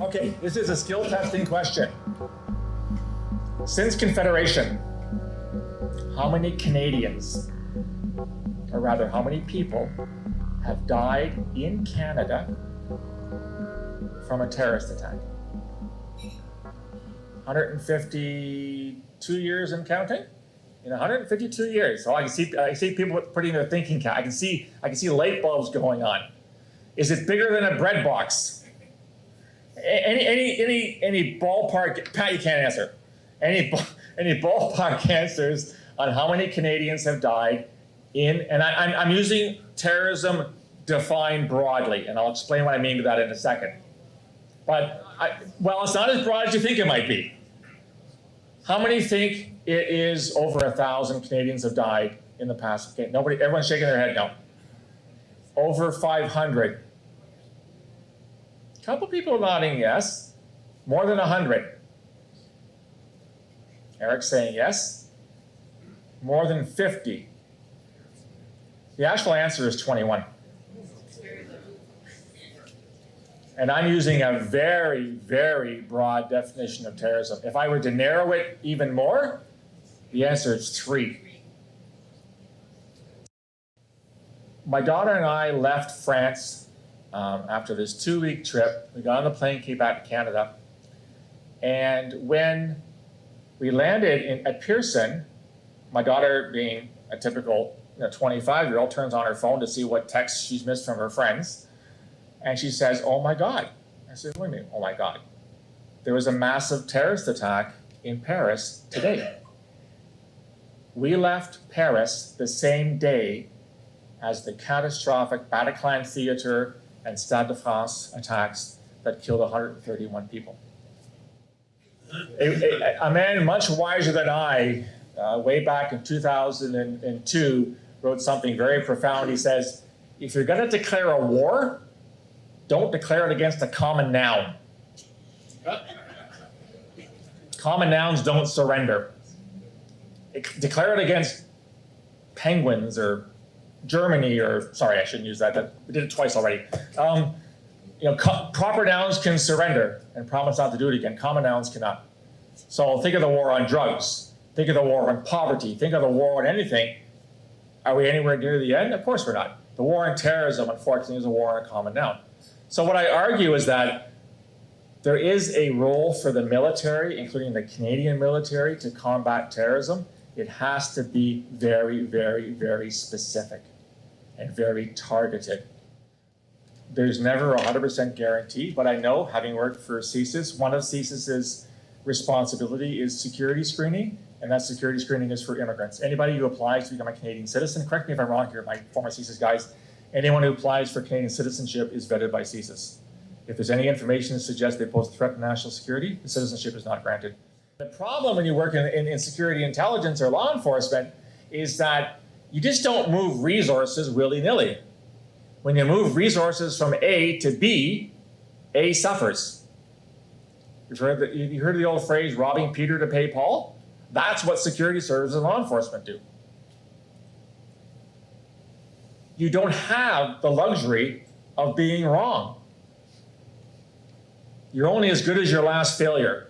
Okay, this is a skill testing question. Since Confederation, how many Canadians, or rather how many people, have died in Canada from a terrorist attack? 152 years and counting? In 152 years. So I see people putting their thinking cap. I can see light bulbs going on. Is it bigger than a bread box? Any ballpark? Pat, you can't answer. Any ballpark answers on how many Canadians have died in? And I'm using terrorism defined broadly, and I'll explain what I mean to that in a second. But well, it's not as broad as you think it might be. How many think it is over 1,000 Canadians have died in the past? Okay, everyone's shaking their head no. Over 500. A couple people nodding yes. More than 100. Eric's saying yes. More than 50. The actual answer is 21. And I'm using a very, very broad definition of terrorism. If I were to narrow it even more, the answer is 3. My daughter and I left France after this 2-week trip. We got on the plane, came back to Canada. And when we landed at Pearson, my daughter, being a typical 25-year-old, turns on her phone to see what texts she's missed from her friends. And she says, "Oh my God." I said, "What do you mean, oh my God?" There was a massive terrorist attack in Paris today. We left Paris the same day as the catastrophic Bataclan Theatre and Stade de France attacks that killed 131 people. A man much wiser than I, way back in 2002, wrote something very profound. He says, if you're going to declare a war, don't declare it against a common noun. Common nouns don't surrender. Declare it against penguins or Germany, or sorry, I shouldn't use that. We did it twice already. Proper nouns can surrender and promise not to do it again. Common nouns cannot. So think of the war on drugs. Think of the war on poverty. Think of the war on anything. Are we anywhere near the end? Of course we're not. The war on terrorism, unfortunately, is a war on a common noun. So what I argue is that there is a role for the military, including the Canadian military, to combat terrorism. It has to be very, very, very specific and very targeted. There's never a 100% guarantee, but I know, having worked for CSIS, one of CSIS's responsibility is security screening, and that security screening is for immigrants. Anybody who applies to become a Canadian citizen, correct me if I'm wrong here, my former CSIS guys, anyone who applies for Canadian citizenship is vetted by CSIS. If there's any information that suggests they pose a threat to national security, the citizenship is not granted. The problem when you work in security intelligence or law enforcement is that you just don't move resources willy-nilly. When you move resources from A to B, A suffers. You heard the old phrase, robbing Peter to pay Paul? That's what security services and law enforcement do. You don't have the luxury of being wrong. You're only as good as your last failure.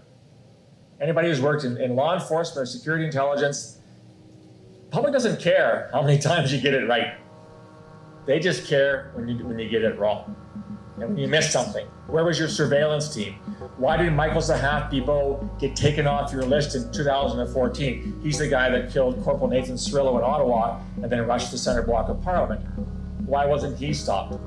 Anybody who's worked in law enforcement or security intelligence, the public doesn't care how many times you get it right. They just care when you get it wrong and when you miss something. Where was your surveillance team? Why did Michael Zahav-Bibeau get taken off your list in 2014? He's the guy that killed Corporal Nathan Cirillo in Ottawa and then rushed the center block of Parliament. Why wasn't he stopped?